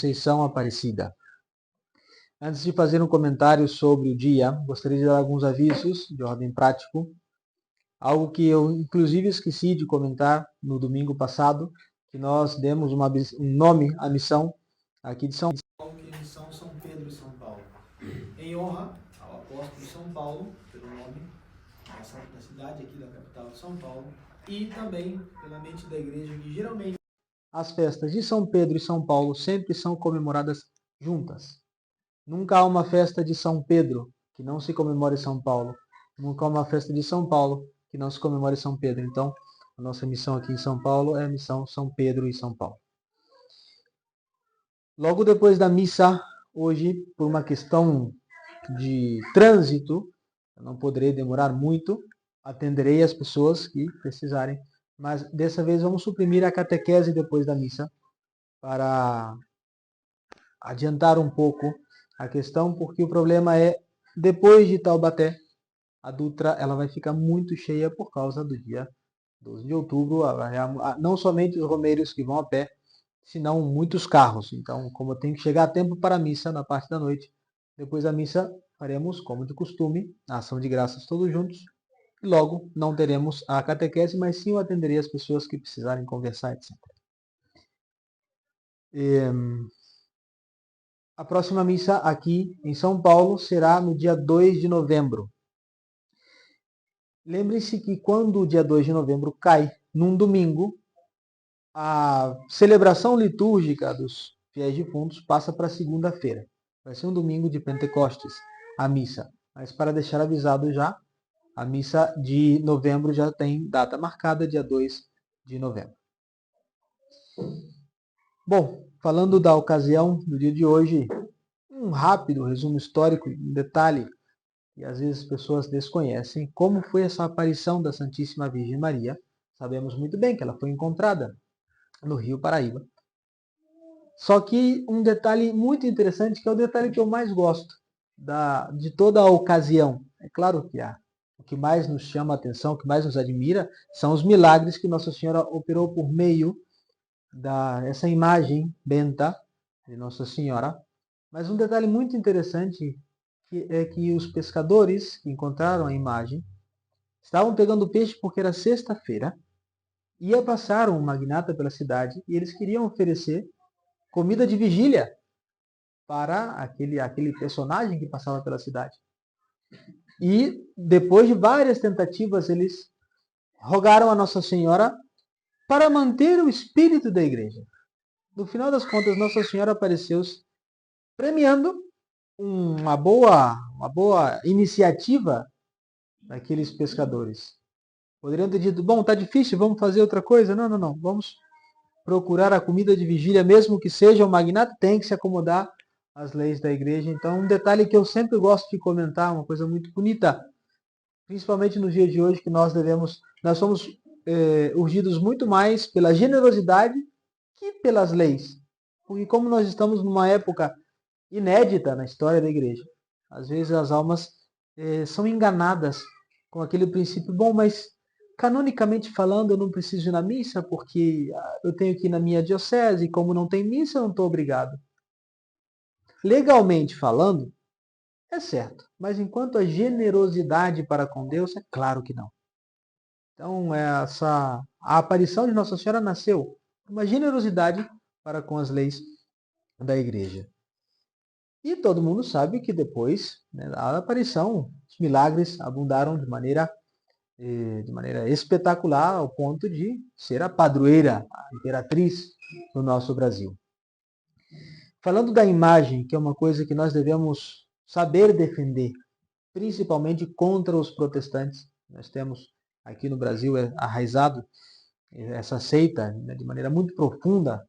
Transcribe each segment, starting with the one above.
Conceição Aparecida. Antes de fazer um comentário sobre o dia, gostaria de dar alguns avisos de ordem prático. Algo que eu, inclusive, esqueci de comentar no domingo passado, que nós demos um nome à missão aqui de São Paulo, que é a missão São Pedro e São Paulo. Em honra ao apóstolo São Paulo, pelo nome da cidade aqui da capital de São Paulo, e também pela mente da igreja, que geralmente as festas de São Pedro e São Paulo sempre são comemoradas juntas. Nunca há uma festa de São Pedro que não se comemore São Paulo. Nunca há uma festa de São Paulo que não se comemore São Pedro. Então, a nossa missão aqui em São Paulo é a missão São Pedro e São Paulo. Logo depois da missa, hoje, por uma questão de trânsito, eu não poderei demorar muito, atenderei as pessoas que precisarem, mas dessa vez vamos suprimir a catequese depois da missa para adiantar um pouco a questão, porque o problema é, depois de Taubaté, a Dutra ela vai ficar muito cheia por causa do dia 12 de outubro, não somente os romeiros que vão a pé, senão muitos carros. Então, como eu tenho que chegar a tempo para a missa na parte da noite, depois da missa faremos, como de costume, a ação de graças todos juntos, e logo não teremos a catequese, mas sim eu atenderei as pessoas que precisarem conversar, etc. A próxima missa aqui em São Paulo será no dia 2 de novembro. Lembre-se que quando o dia 2 de novembro cai num domingo, a celebração litúrgica dos fiéis defuntos passa para segunda-feira. Vai ser um domingo de Pentecostes, a missa. Mas para deixar avisado já, a missa de novembro já tem data marcada, dia 2 de novembro. Bom, falando da ocasião do dia de hoje, um rápido resumo histórico, um detalhe que às vezes as pessoas desconhecem, como foi essa aparição da Santíssima Virgem Maria. Sabemos muito bem que ela foi encontrada no Rio Paraíba. Só que um detalhe muito interessante, que é o detalhe que eu mais gosto de toda a ocasião. É claro que o que mais nos chama a atenção, o que mais nos admira, são os milagres que Nossa Senhora operou por meio dessa imagem benta de Nossa Senhora. Mas um detalhe muito interessante é que os pescadores que encontraram a imagem estavam pegando peixe porque era sexta-feira, ia passar um magnata pela cidade e eles queriam oferecer comida de vigília para aquele personagem que passava pela cidade. E depois de várias tentativas, eles rogaram a Nossa Senhora para manter o espírito da igreja. No final das contas, Nossa Senhora apareceu premiando uma boa iniciativa daqueles pescadores. Poderiam ter dito, bom, tá difícil, vamos fazer outra coisa? Não, não, não. Vamos procurar a comida de vigília, mesmo que seja o magnata, tem que se acomodar às leis da igreja. Então, um detalhe que eu sempre gosto de comentar, uma coisa muito bonita, principalmente nos dias de hoje, que nós somos urgidos muito mais pela generosidade que pelas leis. Porque como nós estamos numa época inédita na história da igreja, às vezes as almas são enganadas com aquele princípio, bom, mas canonicamente falando eu não preciso ir na missa porque eu tenho que ir na minha diocese e como não tem missa eu não estou obrigado. Legalmente falando, é certo, mas enquanto a generosidade para com Deus, é claro que não. Então, a aparição de Nossa Senhora nasceu uma generosidade para com as leis da igreja. E todo mundo sabe que depois da aparição, os milagres abundaram de maneira espetacular, ao ponto de ser a padroeira, a imperatriz do nosso Brasil. Falando da imagem, que é uma coisa que nós devemos saber defender, principalmente contra os protestantes. Nós temos aqui no Brasil arraizado essa seita de maneira muito profunda,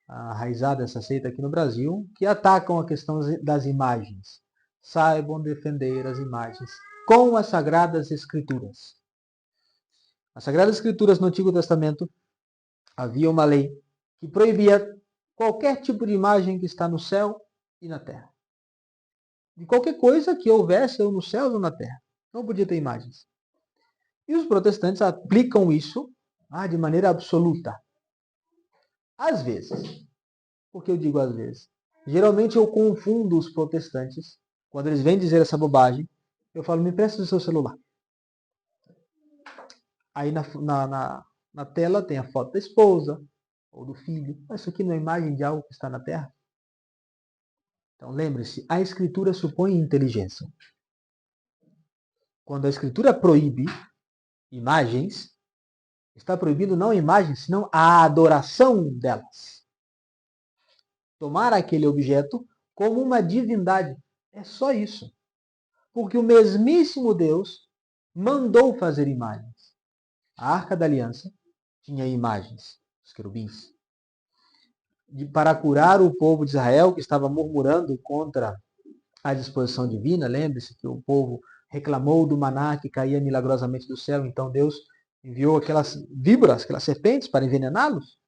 arraizada essa seita aqui no Brasil, que atacam a questão das imagens. Saibam defender as imagens com as Sagradas Escrituras. As Sagradas Escrituras no Antigo Testamento havia uma lei que proibia qualquer tipo de imagem que está no céu e na terra. De qualquer coisa que houvesse ou no céu ou na terra. Não podia ter imagens. E os protestantes aplicam isso de maneira absoluta. Às vezes, Por que eu digo às vezes? Geralmente eu confundo os protestantes. Quando eles vêm dizer essa bobagem, eu falo, me empresta o seu celular. Aí na tela tem a foto da esposa ou do filho. Mas isso aqui não é imagem de algo que está na terra? Então lembre-se, a escritura supõe inteligência. Quando a escritura proíbe imagens, está proibindo não imagens, senão a adoração delas. Tomar aquele objeto como uma divindade. É só isso. Porque o mesmíssimo Deus mandou fazer imagens. A Arca da Aliança tinha imagens, os querubins, para curar o povo de Israel que estava murmurando contra a disposição divina. Lembre-se que o povo reclamou do maná que caía milagrosamente do céu, então Deus enviou aquelas víboras, aquelas serpentes para envenená-los.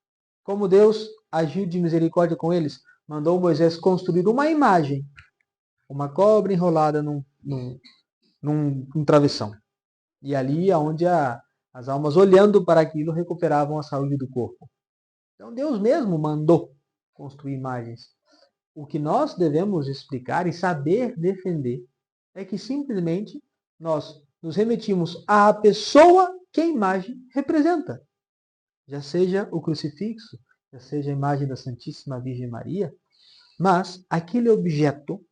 Como Deus agiu de misericórdia com eles, mandou Moisés construir uma imagem, uma cobra enrolada num travessão. E ali é onde as almas, olhando para aquilo, recuperavam a saúde do corpo. Então Deus mesmo mandou construir imagens. O que nós devemos explicar e saber defender é que simplesmente nós nos remetimos à pessoa que a imagem representa. Já seja o crucifixo, já seja a imagem da Santíssima Virgem Maria, mas aquele objeto,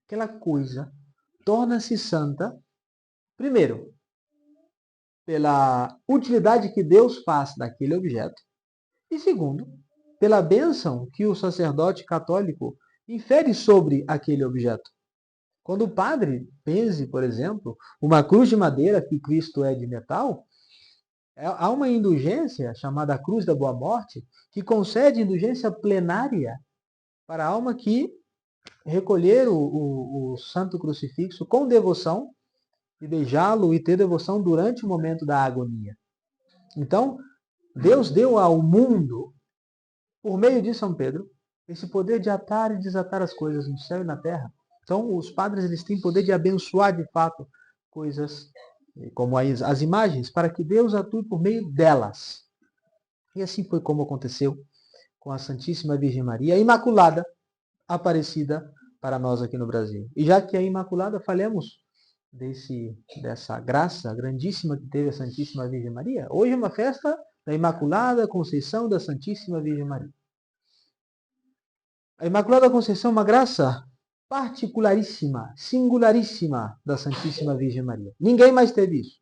aquela coisa, torna-se santa, primeiro, pela utilidade que Deus faz daquele objeto, e segundo, pela bênção que o sacerdote católico infere sobre aquele objeto. Quando o padre benze, por exemplo, uma cruz de madeira que Cristo é de metal, há uma indulgência chamada Cruz da Boa Morte que concede indulgência plenária para a alma que recolher o Santo Crucifixo com devoção e beijá-lo e ter devoção durante o momento da agonia. Então, Deus deu ao mundo, por meio de São Pedro, esse poder de atar e desatar as coisas no céu e na terra. Então, os padres eles têm poder de abençoar de fato coisas como as imagens, para que Deus atue por meio delas. E assim foi como aconteceu com a Santíssima Virgem Maria, a Imaculada Aparecida para nós aqui no Brasil. E já que a Imaculada, falemos dessa graça grandíssima que teve a Santíssima Virgem Maria. Hoje é uma festa da Imaculada Conceição da Santíssima Virgem Maria. A Imaculada Conceição é uma graça particularíssima, singularíssima da Santíssima Virgem Maria. Ninguém mais teve isso.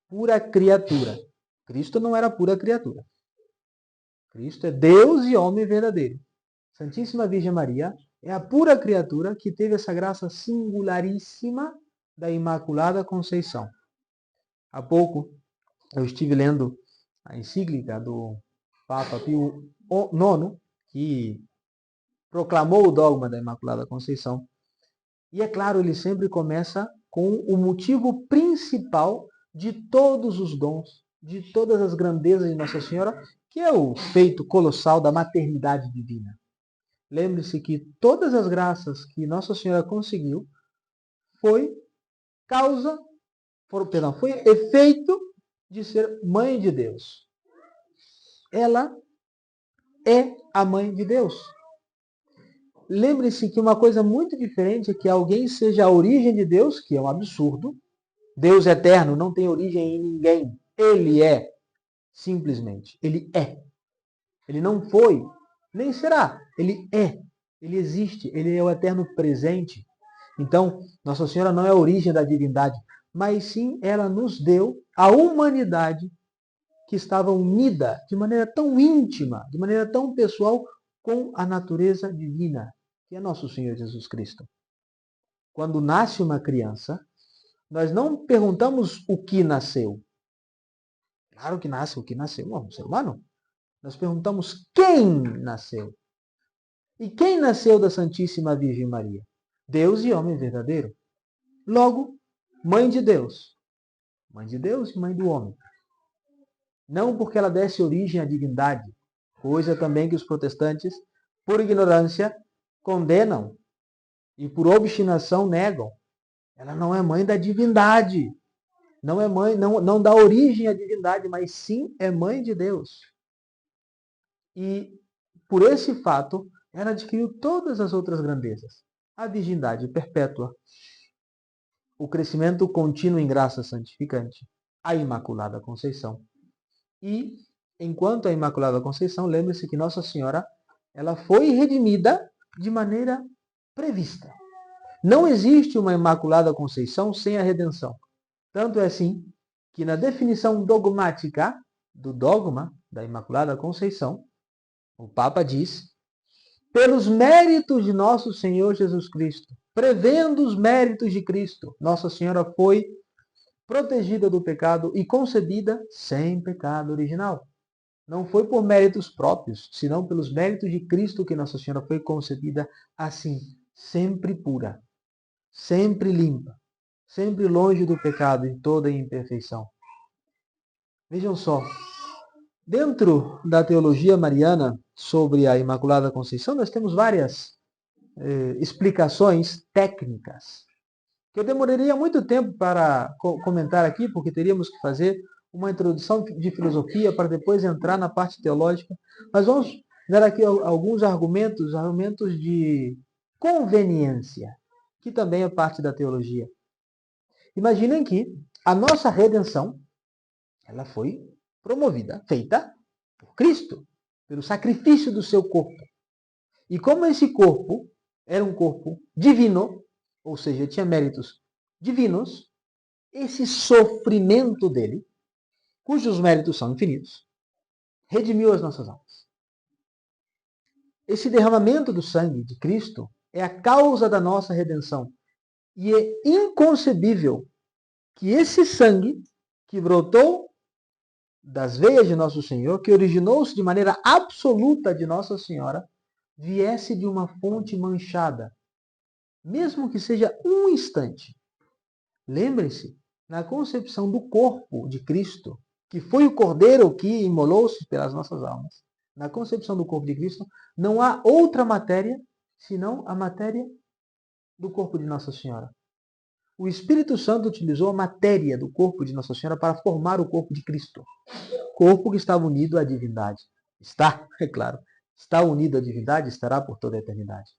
Pura criatura. Cristo não era pura criatura. Cristo é Deus e homem verdadeiro. Santíssima Virgem Maria é a pura criatura que teve essa graça singularíssima da Imaculada Conceição. Há pouco eu estive lendo a encíclica do Papa Pio IX, que proclamou o dogma da Imaculada Conceição. E é claro, ele sempre começa com o motivo principal de todos os dons, de todas as grandezas de Nossa Senhora, que é o feito colossal da maternidade divina. Lembre-se que todas as graças que Nossa Senhora conseguiu foi efeito de ser mãe de Deus. Ela é a mãe de Deus. Lembre-se que uma coisa muito diferente é que alguém seja a origem de Deus, que é um absurdo. Deus eterno não tem origem em ninguém. Ele é, simplesmente. Ele é. Ele não foi, nem será. Ele é. Ele existe. Ele é o eterno presente. Então, Nossa Senhora não é a origem da divindade, mas sim ela nos deu a humanidade que estava unida de maneira tão íntima, de maneira tão pessoal com a natureza divina, que é nosso Senhor Jesus Cristo. Quando nasce uma criança, nós não perguntamos o que nasceu. Claro que nasce o que nasceu, um ser humano. Nós perguntamos quem nasceu. E quem nasceu da Santíssima Virgem Maria? Deus e homem verdadeiro. Logo, mãe de Deus. Mãe de Deus e mãe do homem. Não porque ela desse origem à divindade, coisa também que os protestantes, por ignorância, condenam e por obstinação negam. Ela não é mãe da divindade. Não é mãe, não dá origem à divindade, mas sim é mãe de Deus. E por esse fato, ela adquiriu todas as outras grandezas. A virgindade perpétua, o crescimento contínuo em graça santificante, a Imaculada Conceição. E, enquanto a Imaculada Conceição, lembre-se que Nossa Senhora, ela foi redimida de maneira prevista. Não existe uma Imaculada Conceição sem a redenção. Tanto é assim que na definição dogmática do dogma da Imaculada Conceição, o Papa diz: pelos méritos de nosso Senhor Jesus Cristo, prevendo os méritos de Cristo, Nossa Senhora foi protegida do pecado e concebida sem pecado original. Não foi por méritos próprios, senão pelos méritos de Cristo que Nossa Senhora foi concebida assim, sempre pura, sempre limpa, sempre longe do pecado em toda imperfeição. Vejam só, dentro da teologia mariana sobre a Imaculada Conceição, nós temos várias explicações técnicas, que eu demoraria muito tempo para comentar aqui, porque teríamos que fazer uma introdução de filosofia para depois entrar na parte teológica. Mas vamos dar aqui alguns argumentos de conveniência, que também é parte da teologia. Imaginem que a nossa redenção, ela foi promovida, feita por Cristo, pelo sacrifício do seu corpo. E como esse corpo era um corpo divino, ou seja, tinha méritos divinos, esse sofrimento dele, cujos méritos são infinitos, redimiu as nossas almas. Esse derramamento do sangue de Cristo é a causa da nossa redenção. E é inconcebível que esse sangue que brotou das veias de Nosso Senhor, que originou-se de maneira absoluta de Nossa Senhora, viesse de uma fonte manchada, mesmo que seja um instante. Lembre-se, na concepção do corpo de Cristo, que foi o Cordeiro que imolou-se pelas nossas almas, na concepção do corpo de Cristo, não há outra matéria senão a matéria do corpo de Nossa Senhora. O Espírito Santo utilizou a matéria do corpo de Nossa Senhora para formar o corpo de Cristo. Corpo que estava unido à divindade. Está, é claro, está unido à divindade, estará por toda a eternidade.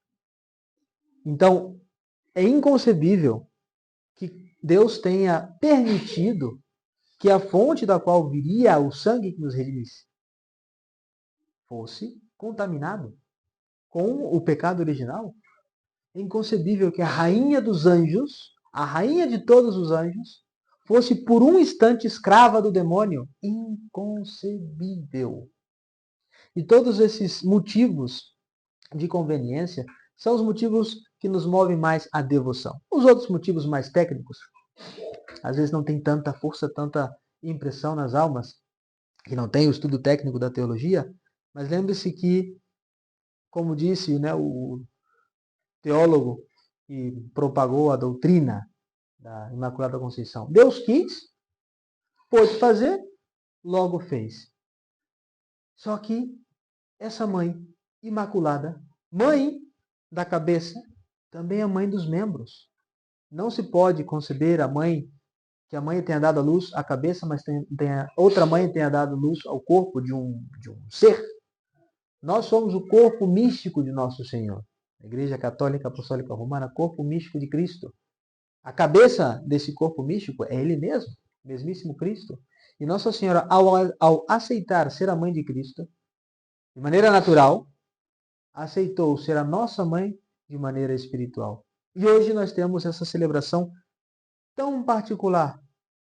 Então, é inconcebível que Deus tenha permitido que a fonte da qual viria o sangue que nos redimisse fosse contaminado com o pecado original. É inconcebível que a rainha dos anjos, a rainha de todos os anjos, fosse por um instante escrava do demônio. Inconcebível. E todos esses motivos de conveniência são os motivos que nos movem mais à devoção. Os outros motivos mais técnicos, às vezes não tem tanta força, tanta impressão nas almas, que não tem o estudo técnico da teologia, mas lembre-se que, como disse, né, o teólogo que propagou a doutrina da Imaculada Conceição, Deus quis, pôde fazer, logo fez. Só que essa mãe imaculada, mãe da cabeça, também é mãe dos membros. Não se pode conceber a mãe, que a mãe tenha dado à luz a cabeça, mas outra mãe tenha dado luz ao corpo de um ser. Nós somos o corpo místico de Nosso Senhor. A Igreja Católica Apostólica Romana, corpo místico de Cristo. A cabeça desse corpo místico é Ele mesmo, mesmíssimo Cristo. E Nossa Senhora, ao aceitar ser a mãe de Cristo, de maneira natural, aceitou ser a nossa mãe de maneira espiritual. E hoje nós temos essa celebração tão particular,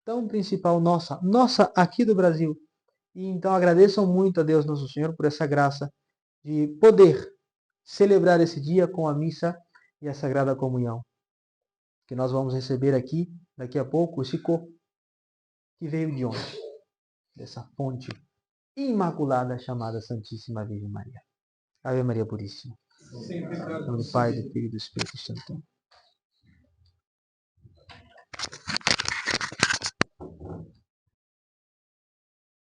tão principal nossa aqui do Brasil. E então agradeçam muito a Deus Nosso Senhor por essa graça de poder celebrar esse dia com a missa e a Sagrada Comunhão. Que nós vamos receber aqui, daqui a pouco, esse corpo que veio de onde? Dessa fonte imaculada chamada Santíssima Virgem Maria. Ave Maria Puríssima. Em nome do Pai, do Filho e do Espírito Santo.